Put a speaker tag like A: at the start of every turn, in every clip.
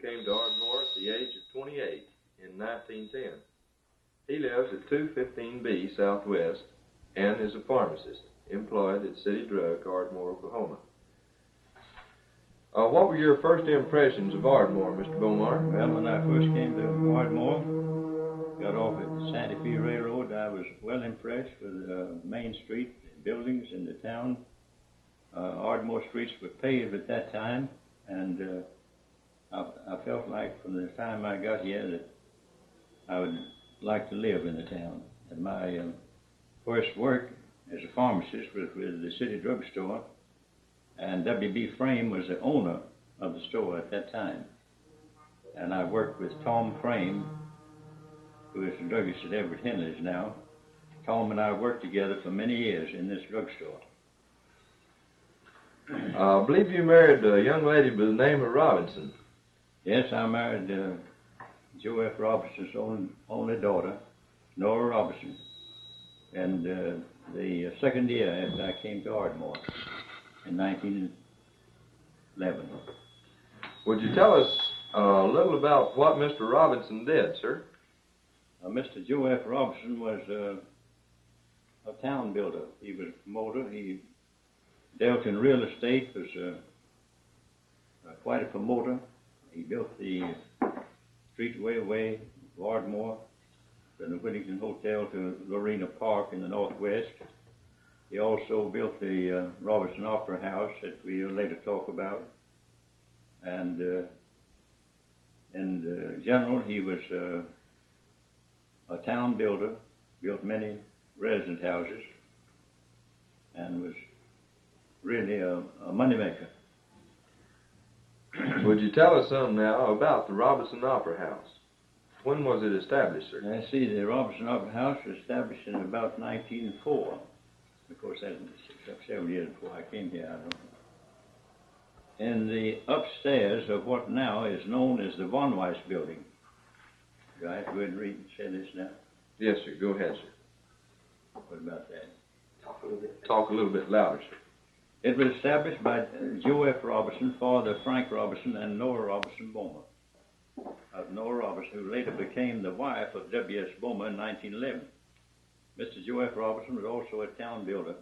A: came to Ardmore at the age of 28 in 1910. He lives at 215B Southwest and is a pharmacist employed at City Drug, Ardmore, Oklahoma. What were your first impressions of Ardmore, Mr. Bomar?
B: Well, when I first came to Ardmore, got off at the Santa Fe Railroad, I was well impressed with Main Street, buildings in the town. Ardmore streets were paved at that time, and I felt like from the time I got here that I would like to live in the town. And my first work as a pharmacist was with the City Drug Store, and W.B. Frame was the owner of the store at that time. And I worked with Tom Frame, who is the druggist at Everett Henley's now. Tom and I worked together for many years in this drugstore.
A: I believe you married a young lady by the name of Robinson.
B: Yes, I married Joe F. Robinson's only daughter, Nora Robinson, and the second year after I came to Ardmore in 1911.
A: Would you tell us a little about what Mr. Robinson did, sir?
B: Mr. Joe F. Robinson was a town builder. He was a promoter. He dealt in real estate, was quite a promoter. He built the Streetway of Ardmore, from the Whittington Hotel to Lorena Park in the northwest. He also built the Robinson Opera House that we'll later talk about. And in general, he was a town builder, built many resident houses, and was really a moneymaker.
A: Would you tell us something now about the Robinson Opera House? When was it established, sir?
B: I see the Robinson Opera House was established in about 1904. Of course, that was 7 years before I came here, I don't know. In the upstairs of what now is known as the Von Weiss building. Do I have to go ahead and read and say this now?
A: Yes, sir. Go ahead, sir.
B: What about that?
A: Talk a little bit louder, sir.
B: It was established by Joe F. Robinson, father Frank Robinson, and Nora Robinson Bomar. Nora Robinson, who later became the wife of W.S. Bomar in 1911. Mr. Joe F. Robinson was also a town builder.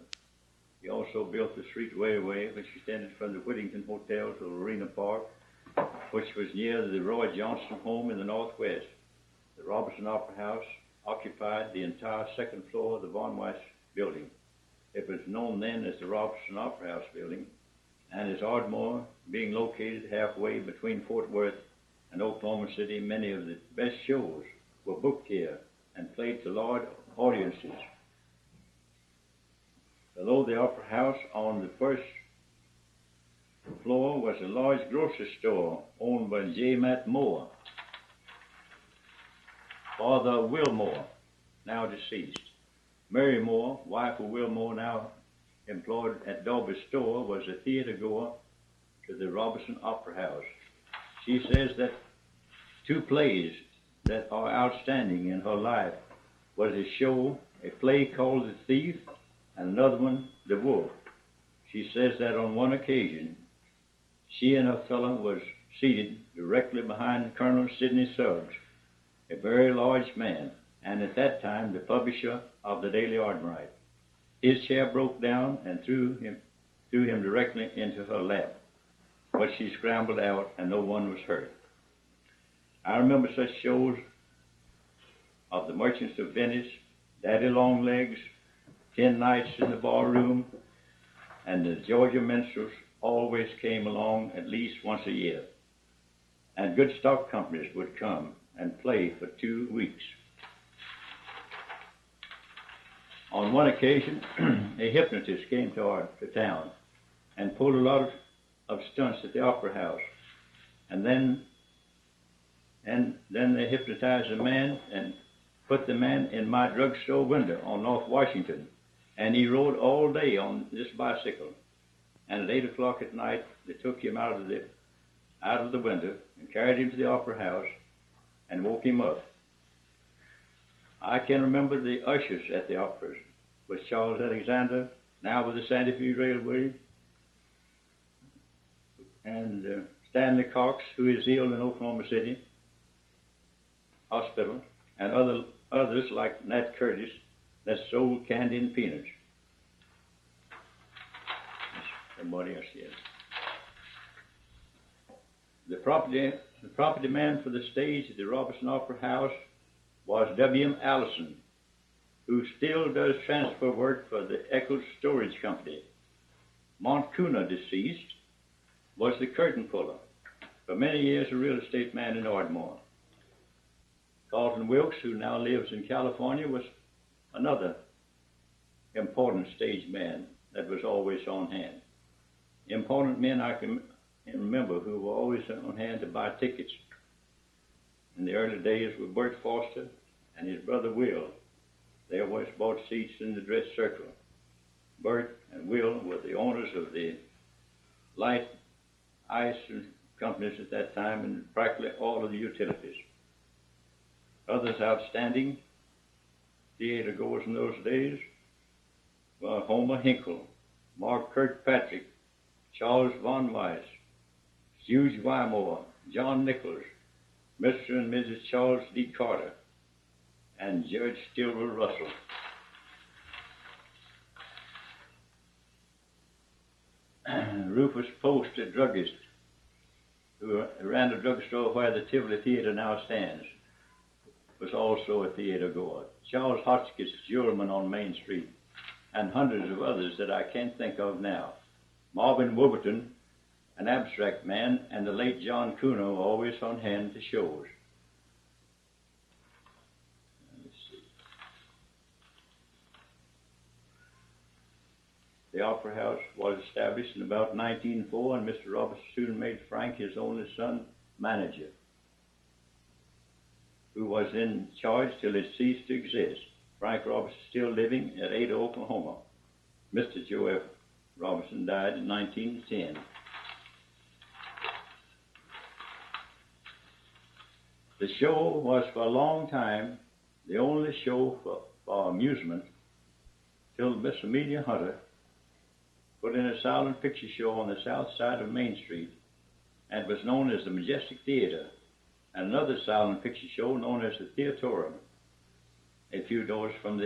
B: He also built the Streetway, which extended from the Whittington Hotel to Lorena Park, which was near the Roy Johnston home in the northwest. The Robinson Opera House occupied the entire second floor of the Von Weiss building. It was known then as the Robinson Opera House building, and as Ardmore being located halfway between Fort Worth and Oklahoma City, many of the best shows were booked here and played to large audiences. Below the Opera House on the first floor was a large grocery store owned by J. Matt Moore, father Will Moore, now deceased. Mary Moore, wife of Will Moore, now employed at Darby's store, was a theater goer to the Robinson Opera House. She says that two plays that are outstanding in her life was a play called The Thief, and another one, The Wolf. She says that on one occasion, she and her fellow was seated directly behind Colonel Sidney Suggs, a very large man, and at that time the publisher of the Daily Ardmorite. His chair broke down and threw him directly into her lap, but she scrambled out and no one was hurt. I remember such shows of The Merchants of Venice, Daddy Longlegs, 10 Nights in the Ballroom, and the Georgia Minstrels always came along at least once a year. And good stock companies would come and play for 2 weeks. On one occasion, a hypnotist came to town and pulled a lot of stunts at the Opera House. And then they hypnotized a man and put the man in my drugstore window on North Washington. And he rode all day on this bicycle. And at 8 o'clock at night, they took him out of the window and carried him to the Opera House and woke him up. I can remember the ushers at the operas with Charles Alexander, now with the Santa Fe Railway, and Stanley Cox, who is ill in Oklahoma City Hospital, and others like Nat Curtis that sold candy and peanuts. Somebody else here. The property man for the stage at the Robertson Opera House was W.M. Allison, who still does transfer work for the Eccles Storage Company. Montcuna, deceased, was the curtain puller. For many years a real estate man in Ardmore. Carlton Wilkes, who now lives in California, was another important stage man that was always on hand. Important men I can remember who were always on hand to buy tickets. In the early days were Bert Foster and his brother Will. They always bought seats in the dress circle. Bert and Will were the owners of the light, ice companies at that time and practically all of the utilities. Others outstanding theater goers in those days were Homer Hinkle, Mark Kirkpatrick, Charles Von Weiss, Hugh Wymore, John Nichols, Mr. and Mrs. Charles D. Carter, and Judge Stilwell Russell. Rufus Post, a druggist, who ran the drugstore where the Tivoli Theater now stands, was also a theater goer. Charles Hotchkiss, juryman on Main Street, and hundreds of others that I can't think of now. Marvin Wolverton, an abstract man, and the late John Kuno, always on hand to shows. Let's see. The Opera House was established in about 1904, and Mr. Roberts soon made Frank, his only son, manager, who was in charge till it ceased to exist. Frank Roberts is still living at Ada, Oklahoma. Mr. Joe F. Robertson died in 1910. The show was for a long time the only show for amusement till Miss Amelia Hunter put in a silent picture show on the south side of Main Street and was known as the Majestic Theater, and another silent picture show known as the Theatorium, a few doors from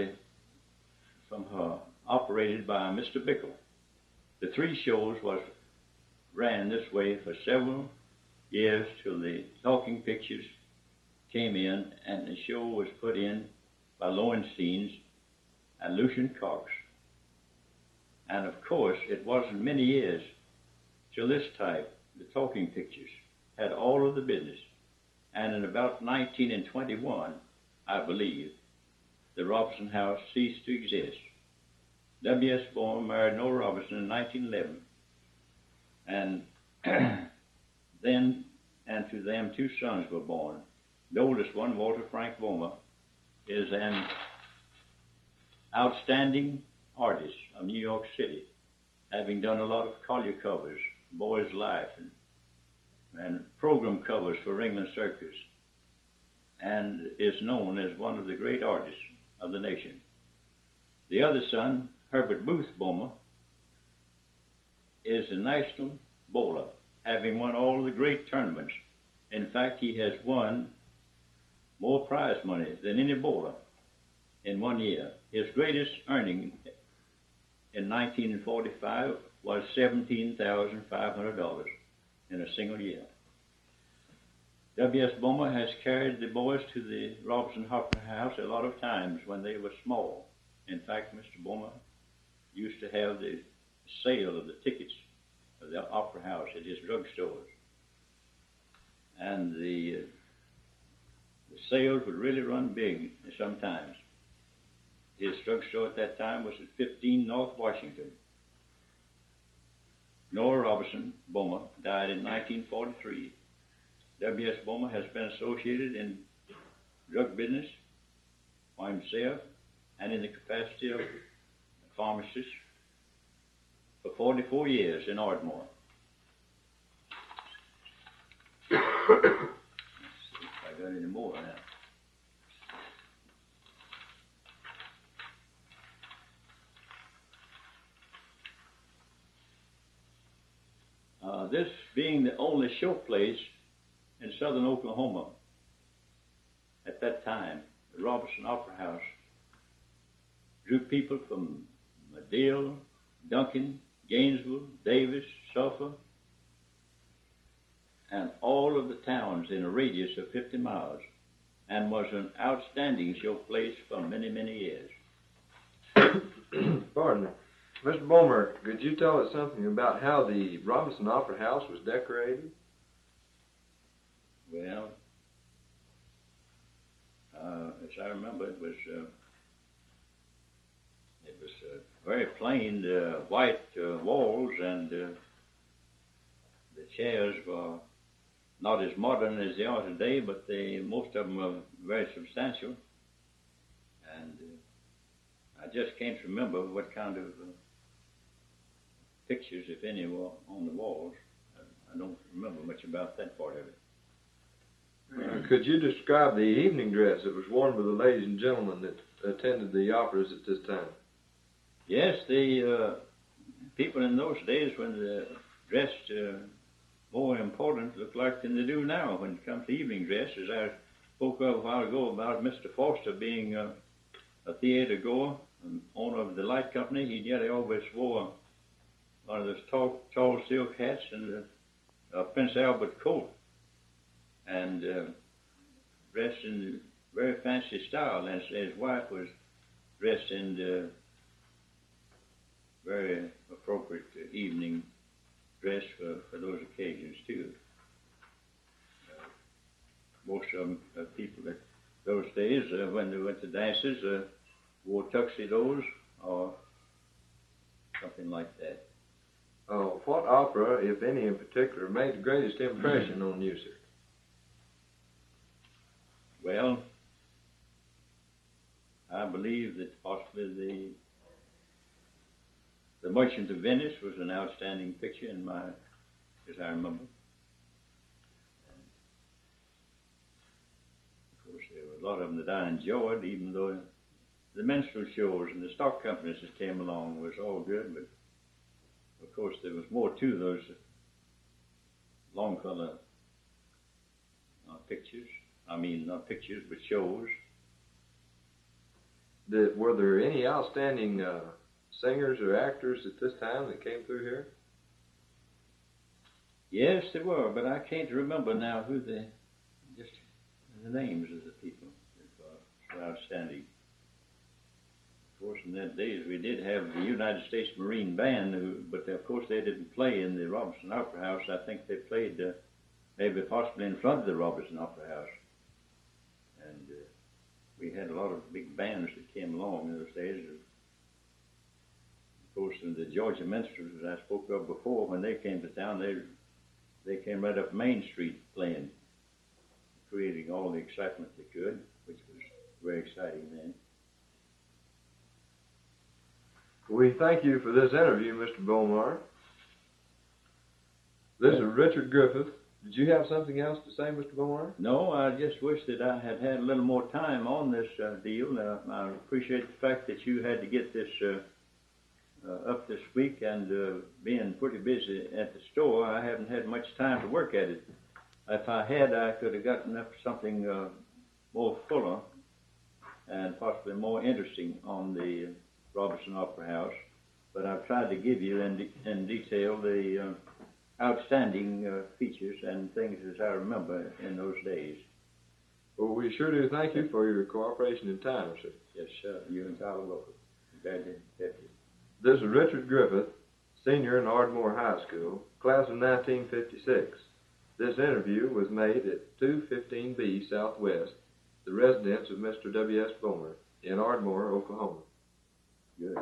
B: her, operated by Mr. Bickle. The three shows ran this way for several years till the talking pictures came in, and the show was put in by Lowenstein's and Lucian Cox. And of course, it wasn't many years till this type, the talking pictures, had all of the business. And in about 1921, I believe, the Robertson House ceased to exist. W.S. Bomar married Nora Robertson in 1911, and and to them 2 sons were born. The oldest one, Walter Frank Bomar, is an outstanding artist of New York City, having done a lot of collier covers, Boy's Life, and program covers for Ringling Circus, and is known as one of the great artists of the nation. The other son, Herbert Booth Bomar, is a national bowler, having won all the great tournaments. In fact, he has won more prize money than any bowler in one year. His greatest earning in 1945 was $17,500 in a single year. W.S. Bomar has carried the boys to the Robertson Opera House a lot of times when they were small. In fact, Mr. Bomar used to have the sale of the tickets of the Opera House at his drugstores. And the sales would really run big sometimes. His drugstore at that time was at 15 North Washington. Nora Robertson Bomar died in 1943. W.S. Bomar has been associated in drug business by himself and in the capacity of a pharmacist for 44 years in Ardmore. Let's see if I got any more now. This being the only show place in southern Oklahoma at that time, the Robertson Opera House drew people from Madill, Duncan, Gainesville, Davis, Suffolk, and all of the towns in a radius of 50 miles, and was an outstanding show place for many, many years.
A: Pardon me. Mr. Bomar, could you tell us something about how the Robertson Opera House was decorated?
B: Well, as I remember, it was very plain white walls, and the chairs were not as modern as they are today, but most of them were very substantial. And I just can't remember what kind of pictures, if any, were on the walls. I don't remember much about that part of it.
A: Could you describe the evening dress that was worn by the ladies and gentlemen that attended the operas at this time?
B: Yes, the people in those days, when they dressed more important, looked like than they do now when it comes to evening dress. As I spoke of a while ago about Mr. Foster being a theater goer, and owner of the light company, he always wore one of those tall silk hats and a Prince Albert coat, and dressed in very fancy style. And his wife was dressed in very appropriate evening dress for those occasions too. Most of them people at those days, when they went to dances, wore tuxedos or something like that.
A: What opera, if any in particular, made the greatest impression on you, sir?
B: Well, I believe that possibly the Merchant of Venice was an outstanding picture as I remember. And of course, there were a lot of them that I enjoyed, even though the minstrel shows and the stock companies that came along was all good, but of course there was more to those long color pictures. I mean, not pictures, but shows.
A: Were there any outstanding singers or actors at this time that came through here?
B: Yes, there were, but I can't remember now the names of the people that were outstanding. Of course, in that days we did have the United States Marine Band, but of course they didn't play in the Robertson Opera House. I think they played maybe possibly in front of the Robertson Opera House. And we had a lot of big bands that came along in those days. Of course, in the Georgia minstrels, as I spoke of before, when they came to town, they came right up Main Street playing, creating all the excitement they could, which was very exciting then.
A: We thank you for this interview, Mr. Bomar. This is Richard Griffith. Did you have something else to say, Mr. Bomar?
B: No, I just wish that I had had a little more time on this deal. I appreciate the fact that you had to get this up this week, and being pretty busy at the store, I haven't had much time to work at it. If I had, I could have gotten up something more fuller and possibly more interesting on the Robertson Opera House, but I've tried to give you in detail the outstanding features and things as I remember in those days.
A: Well, we sure do thank you for your cooperation and time, sir.
B: Yes, sir. You entirely welcome. Glad to have you.
A: This is Richard Griffith, senior in Ardmore High School, class of 1956. This interview was made at 215B Southwest, the residence of Mr. W.S. Bomar in Ardmore, Oklahoma.
B: Good.